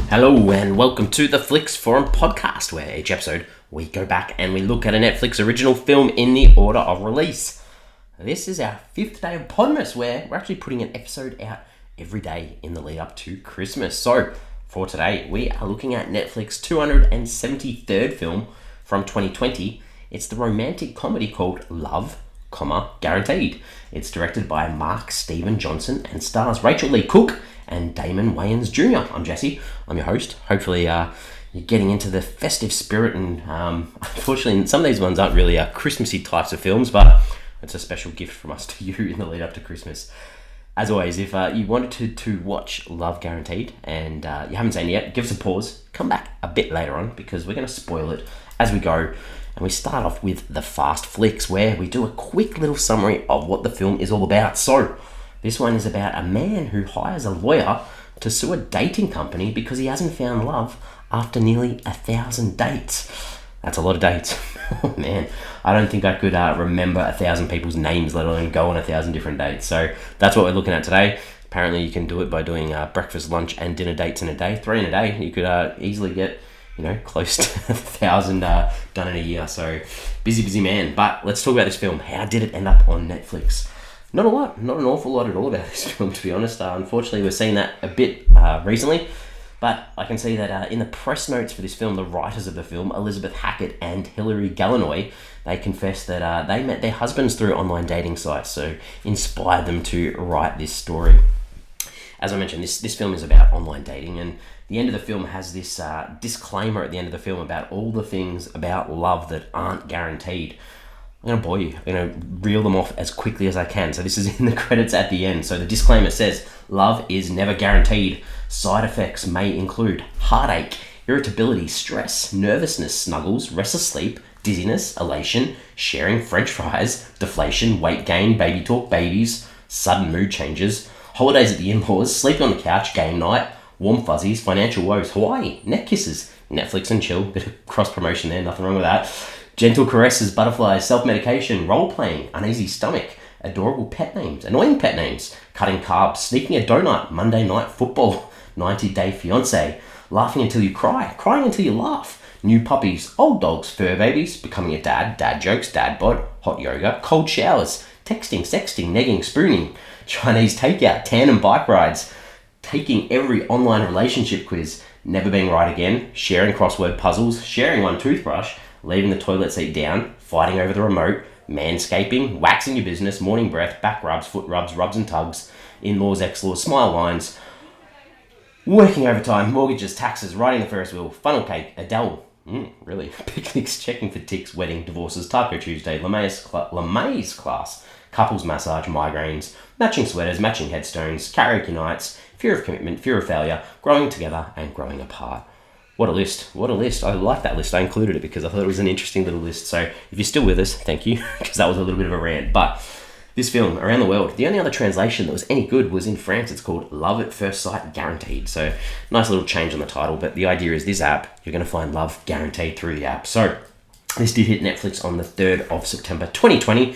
Hello and welcome to the Flix Forum podcast, where each episode we go back and we look at a Netflix original film in the order of release. This is our 5th day of Podmas, where we're actually putting an episode out every day in the lead up to Christmas. So for today, we are looking at Netflix's 273rd film from 2020. It's the romantic comedy called Love, Guaranteed. It's directed by Mark Steven Johnson and stars Rachael Leigh Cook and Damon Wayans Jr. I'm Jesse. I'm your host. Hopefully you're getting into the festive spirit, and unfortunately some of these ones aren't really Christmassy types of films, but it's a special gift from us to you in the lead up to Christmas. As always, if you wanted to watch Love Guaranteed and you haven't seen it yet, give us a pause, come back a bit later on because we're going to spoil it as we go. And we start off with the Fast Flicks, where we do a quick little summary of what the film is all about. So this one is about a man who hires a lawyer to sue a dating company because he hasn't found love after nearly 1,000 dates. That's a lot of dates. Oh man, I don't think I could remember 1,000 people's names, let alone go on 1,000 different dates. So that's what we're looking at today. Apparently you can do it by doing breakfast, lunch and dinner dates in a day. 3 in a day. You could easily get close to 1,000 done in a year. So busy man. But let's talk about this film. How did it end up on Netflix? Not a lot, not an awful lot at all about this film, to be honest. Unfortunately, we're seeing that a bit recently, but I can see that in the press notes for this film, the writers of the film, Elizabeth Hackett and Hilary Gallinoy, they confessed that they met their husbands through online dating sites, so inspired them to write this story. As I mentioned, this film is about online dating, and the end of the film has this disclaimer at the end of the film about all the things about love that aren't guaranteed. I'm going to bore you. I'm going to reel them off as quickly as I can. So this is in the credits at the end. So the disclaimer says, love is never guaranteed. Side effects may include heartache, irritability, stress, nervousness, snuggles, restless sleep, dizziness, elation, sharing french fries, deflation, weight gain, baby talk, babies, sudden mood changes, holidays at the in-laws, sleeping on the couch, game night, warm fuzzies, financial woes, Hawaii, neck kisses, Netflix and chill, bit of cross-promotion there, nothing wrong with that. Gentle caresses, butterflies, self-medication, role-playing, uneasy stomach, adorable pet names, annoying pet names, cutting carbs, sneaking a donut, Monday night football, 90-day fiancé, laughing until you cry, crying until you laugh, new puppies, old dogs, fur babies, becoming a dad jokes, dad bod, hot yoga, cold showers, texting, sexting, negging, spooning, Chinese takeout, tandem bike rides, taking every online relationship quiz, never being right again, sharing crossword puzzles, sharing one toothbrush, leaving the toilet seat down, fighting over the remote, manscaping, waxing your business, morning breath, back rubs, foot rubs, rubs and tugs, in-laws, ex-laws, smile lines, working overtime, mortgages, taxes, riding the Ferris wheel, funnel cake, Adele, really, picnics, checking for ticks, wedding, divorces, Taco Tuesday, LeMay's class, couples massage, migraines, matching sweaters, matching headstones, karaoke nights, fear of commitment, fear of failure, growing together and growing apart. What a list. I like that list. I included it because I thought it was an interesting little list. So if you're still with us, thank you, because that was a little bit of a rant. But this film, around the world, the only other translation that was any good was in France. It's called Love at First Sight Guaranteed. So nice little change on the title. But the idea is this app, you're going to find love guaranteed through the app. So this did hit Netflix on the 3rd of September 2020.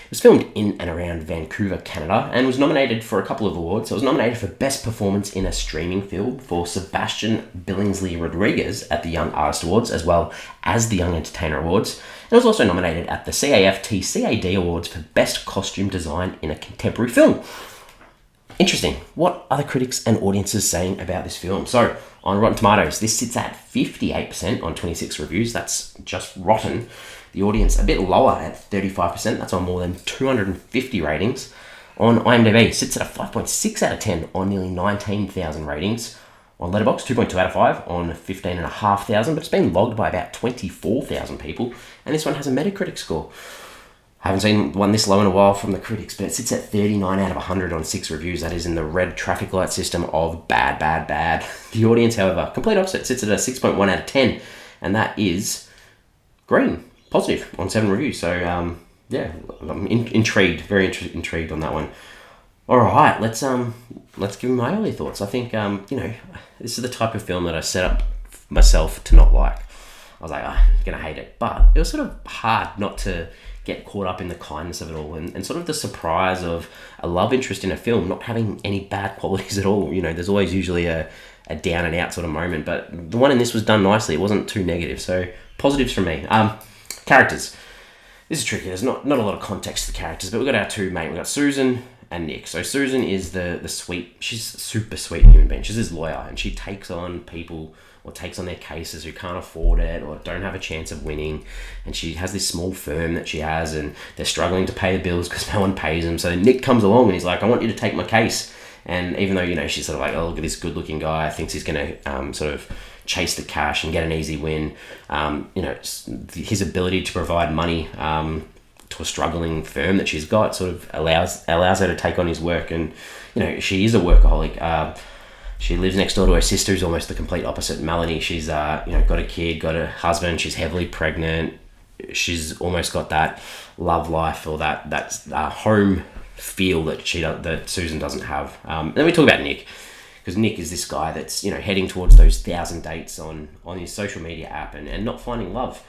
It was filmed in and around Vancouver, Canada, and was nominated for a couple of awards. So it was nominated for Best Performance in a Streaming Film for Sebastian Billingsley Rodriguez at the Young Artist Awards, as well as the Young Entertainer Awards. And it was also nominated at the CAFT CAD Awards for Best Costume Design in a Contemporary Film. Interesting. What are the critics and audiences saying about this film? So, on Rotten Tomatoes, this sits at 58% on 26 reviews. That's just rotten. The audience a bit lower at 35%. That's on more than 250 ratings. On IMDb, sits at a 5.6 out of 10 on nearly 19,000 ratings. On Letterboxd, 2.2 out of 5 on 15,500, but it's been logged by about 24,000 people. And this one has a Metacritic score. I haven't seen one this low in a while from the critics, but it sits at 39 out of 100 on 6 reviews. That is in the red traffic light system of bad. The audience, however, complete opposite, sits at a 6.1 out of 10, and that is green. Positive on 7 reviews. So I'm intrigued, very intrigued on that one. All right, let's give me my early thoughts. I think this is the type of film that I set up myself to not like. I was like, I'm gonna hate it, but it was sort of hard not to get caught up in the kindness of it all, and sort of the surprise of a love interest in a film not having any bad qualities at all. There's always usually a down and out sort of moment, but the one in this was done nicely. It wasn't too negative, so positives from me. Characters. This is tricky. There's not a lot of context to the characters, but we've got our two main. We've got Susan and Nick. So Susan is the sweet, she's a super sweet human being. She's this lawyer, and she takes on people or takes on their cases who can't afford it or don't have a chance of winning. And she has this small firm that she has, and they're struggling to pay the bills because no one pays them. So Nick comes along and he's like, I want you to take my case. And even though, she's sort of like, oh, look at this good looking guy, thinks he's going to sort of chase the cash and get an easy win. His ability to provide money to a struggling firm that she's got sort of allows her to take on his work. And, she is a workaholic. She lives next door to her sister, who's almost the complete opposite. Melanie, she's, got a kid, got a husband, she's heavily pregnant. She's almost got that love life or that home feel that Susan doesn't have. Then we talk about Nick, because Nick is this guy that's heading towards those 1,000 dates on his social media app and not finding love.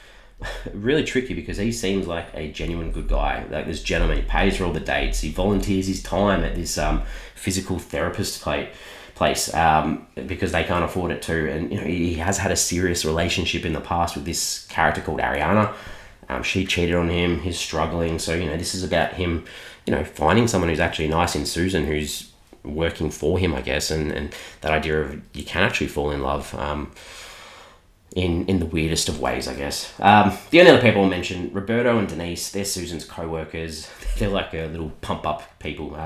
Really tricky, because he seems like a genuine good guy, like this gentleman. He pays for all the dates, he volunteers his time at this physical therapist place because they can't afford it too. And he has had a serious relationship in the past with this character called Ariana. She cheated on him, he's struggling. So this is about him finding someone who's actually nice in Susan, who's working for him, I guess, and that idea of you can actually fall in love in the weirdest of ways, I guess. The only other people I'll mention, Roberto and Denise, they're Susan's co-workers. They're like a little pump-up people.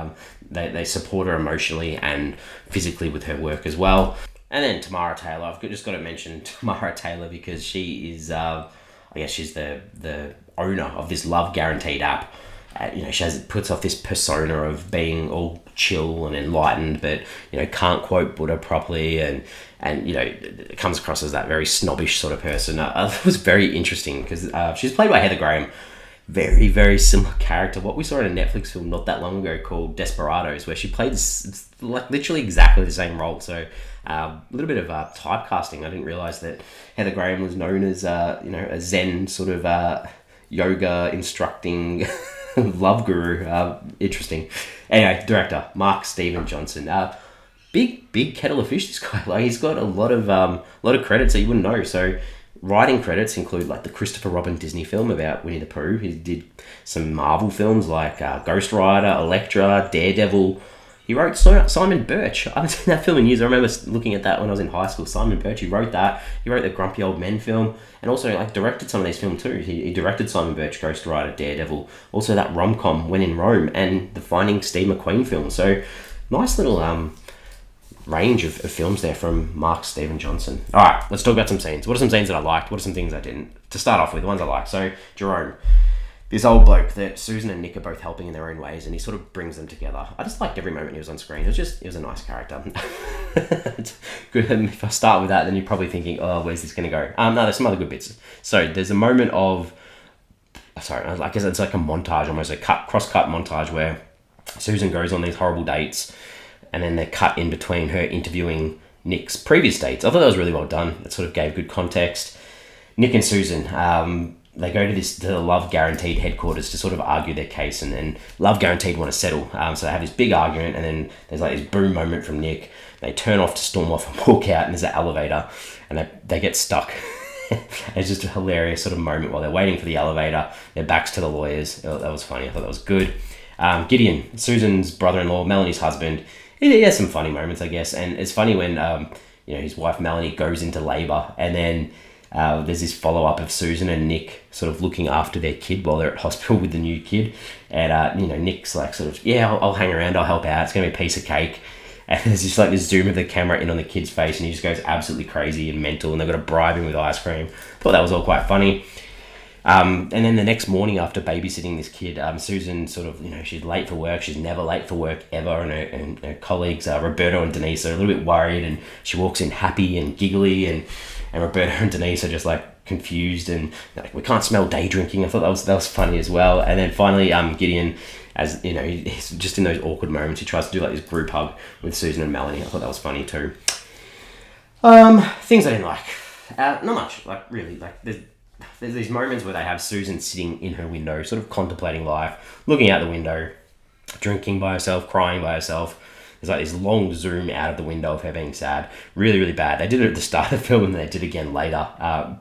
They support her emotionally and physically with her work as well. And then Tamara Taylor, I've just got to mention Tamara Taylor because she is, I guess she's the owner of this Love Guaranteed app. She puts off this persona of being all chill and enlightened, but can't quote Buddha properly, and it comes across as that very snobbish sort of person. It was very interesting because she's played by Heather Graham. Very, very similar character. What we saw in a Netflix film not that long ago called Desperados, where she played this, like literally exactly the same role. So a little bit of typecasting. I didn't realize that Heather Graham was known as a Zen sort of yoga instructing love guru. Interesting. Anyway, director Mark Steven Johnson. Big kettle of fish, this guy. Like, he's got a lot of credits that you wouldn't know. So writing credits include like the Christopher Robin Disney film about Winnie the Pooh. He did some Marvel films like Ghost Rider, Elektra, Daredevil. He wrote Simon Birch. I haven't seen that film in years. I remember looking at that when I was in high school. Simon Birch, he wrote that. He wrote the Grumpy Old Men film, and also like directed some of these films too. He directed Simon Birch, Ghost Rider, Daredevil, also that rom-com When in Rome, and the Finding Steve McQueen film. So nice little range of films there from Mark Steven Johnson. All right, let's talk about some scenes. What are some scenes that I liked? What are some things I didn't? To start off with, the ones I liked. So Jerome, this old bloke that Susan and Nick are both helping in their own ways, and he sort of brings them together. I just liked every moment he was on screen. It was a nice character. It's good. If I start with that, then you're probably thinking, oh, where's this going to go? No, there's some other good bits. So there's a moment of, I guess it's like a montage, almost a cross-cut montage where Susan goes on these horrible dates, and then they're cut in between her interviewing Nick's previous dates. I thought that was really well done. It sort of gave good context. Nick and Susan, they go to the Love Guaranteed headquarters to sort of argue their case, and Love Guaranteed want to settle. So they have this big argument, and then there's like this boom moment from Nick. They turn off to storm off and walk out, and there's an elevator, and they get stuck. It's just a hilarious sort of moment while they're waiting for the elevator. Their backs to the lawyers. That was funny. I thought that was good. Gideon, Susan's brother-in-law, Melanie's husband. He has some funny moments, I guess. And it's funny when his wife Melanie goes into labour, and then there's this follow-up of Susan and Nick sort of looking after their kid while they're at hospital with the new kid. And Nick's like sort of, I'll hang around, I'll help out, it's gonna be a piece of cake. And there's just like this zoom of the camera in on the kid's face, and he just goes absolutely crazy and mental, and they've got to bribe him with ice cream. Thought that was all quite funny. And then the next morning after babysitting this kid, Susan sort of, she's late for work. She's never late for work ever. And her colleagues, Roberto and Denise, are a little bit worried, and she walks in happy and giggly, and Roberto and Denise are just like confused, and like, we can't smell day drinking. I thought that was funny as well. And then finally, Gideon, as he's just in those awkward moments, he tries to do like this group hug with Susan and Melanie. I thought that was funny too. Things I didn't like. Not much. Like really, like there's these moments where they have Susan sitting in her window, sort of contemplating life, looking out the window, drinking by herself, crying by herself. There's like this long zoom out of the window of her being sad. Really, really bad. They did it at the start of the film and they did it again later.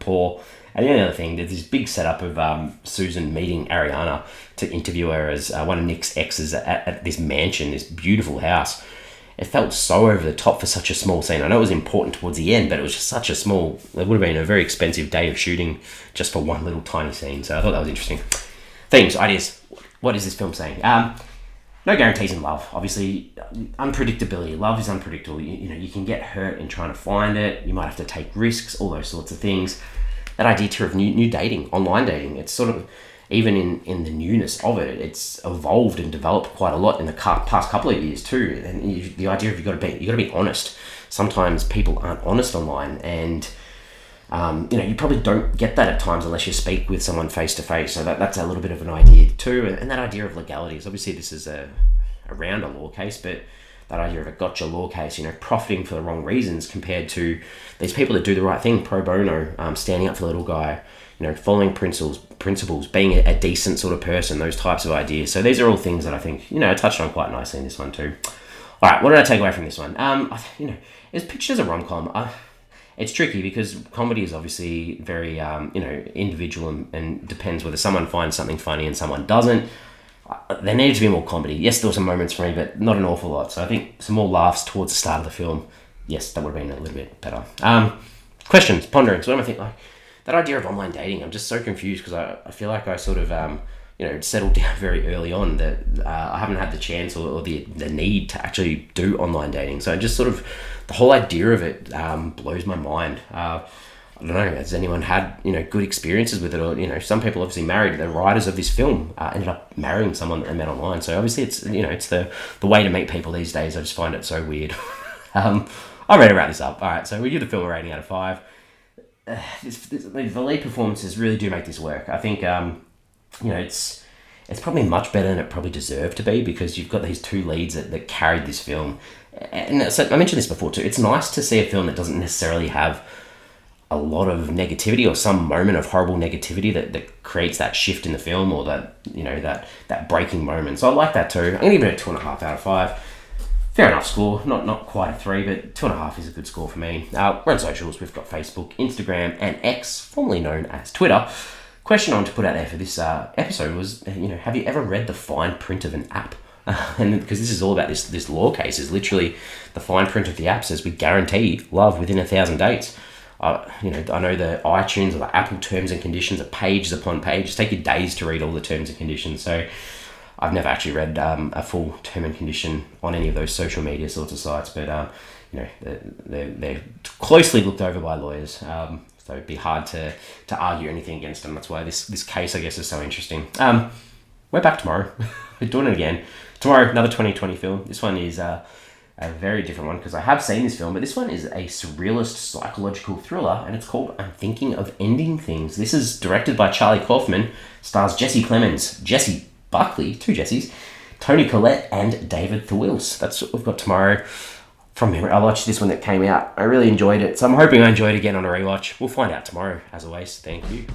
Poor. And the only other thing, there's this big setup of Susan meeting Ariana to interview her as one of Nick's exes at this mansion, this beautiful house. It felt so over the top for such a small scene. I know it was important towards the end, but it was just such a small... It would have been a very expensive day of shooting just for one little tiny scene. So I thought that was interesting. Themes, ideas. What is this film saying? No guarantees in love. Obviously, unpredictability. Love is unpredictable. You can get hurt in trying to find it. You might have to take risks, all those sorts of things. That idea too of new dating, online dating. It's sort of, even in the newness of it, it's evolved and developed quite a lot in the past couple of years too. And the idea of you got to be honest. Sometimes people aren't honest online, and you probably don't get that at times unless you speak with someone face to face. So that's a little bit of an idea too. And that idea of legalities. Obviously, this is around a law case, but that idea of a gotcha law case, profiting for the wrong reasons compared to these people that do the right thing, pro bono, standing up for the little guy, following principles, being a decent sort of person, those types of ideas. So these are all things that I think, I touched on quite nicely in this one too. All right, what did I take away from this one? It's pitched as a rom-com. It's tricky because comedy is obviously very, individual and depends whether someone finds something funny and someone doesn't. There needed to be more comedy. Yes, there were some moments for me, but not an awful lot. So I think some more laughs towards the start of the film. Yes, that would have been a little bit better. Questions, ponderings. What am I thinking? That idea of online dating, I'm just so confused because I feel like I sort of, settled down very early on that I haven't had the chance or the need to actually do online dating. So just sort of the whole idea of it blows my mind. I don't know, has anyone had, good experiences with it? Or, some people obviously married, the writers of this film ended up marrying someone that they met online. So obviously it's, it's the way to meet people these days. I just find it so weird. I'm ready to wrap this up. All right, so we give the film a rating out of 5. The lead performances really do make this work. I think, it's probably much better than it probably deserved to be because you've got these two leads that carried this film. And so I mentioned this before too. It's nice to see a film that doesn't necessarily have a lot of negativity or some moment of horrible negativity that creates that shift in the film or that, that breaking moment. So I like that too. I'm going to give it a 2.5 out of 5. Fair enough score. Not quite a 3, but 2.5 is a good score for me. We're on socials. We've got Facebook, Instagram, and X, formerly known as Twitter. Question I want to put out there for this episode was, have you ever read the fine print of an app? And because this is all about this law case, is literally the fine print of the app says we guarantee love within 1,000 dates. I know the iTunes or the Apple terms and conditions are pages upon pages. Take you days to read all the terms and conditions. So I've never actually read a full term and condition on any of those social media sorts of sites, but they're closely looked over by lawyers. So it'd be hard to argue anything against them. That's why this case, I guess, is so interesting. We're back tomorrow. We're doing it again. Tomorrow, another 2020 film. This one is a very different one because I have seen this film, but this one is a surrealist psychological thriller, and it's called I'm Thinking of Ending Things. This is directed by Charlie Kaufman, stars Jesse Plemons, Jesse Buckley, 2 Jessies, Tony Collette, and David Thewils. That's what we've got tomorrow. From memory, I watched this one that came out. I really enjoyed it, so I'm hoping I enjoy it again on a rewatch. We'll find out tomorrow, as always. Thank you.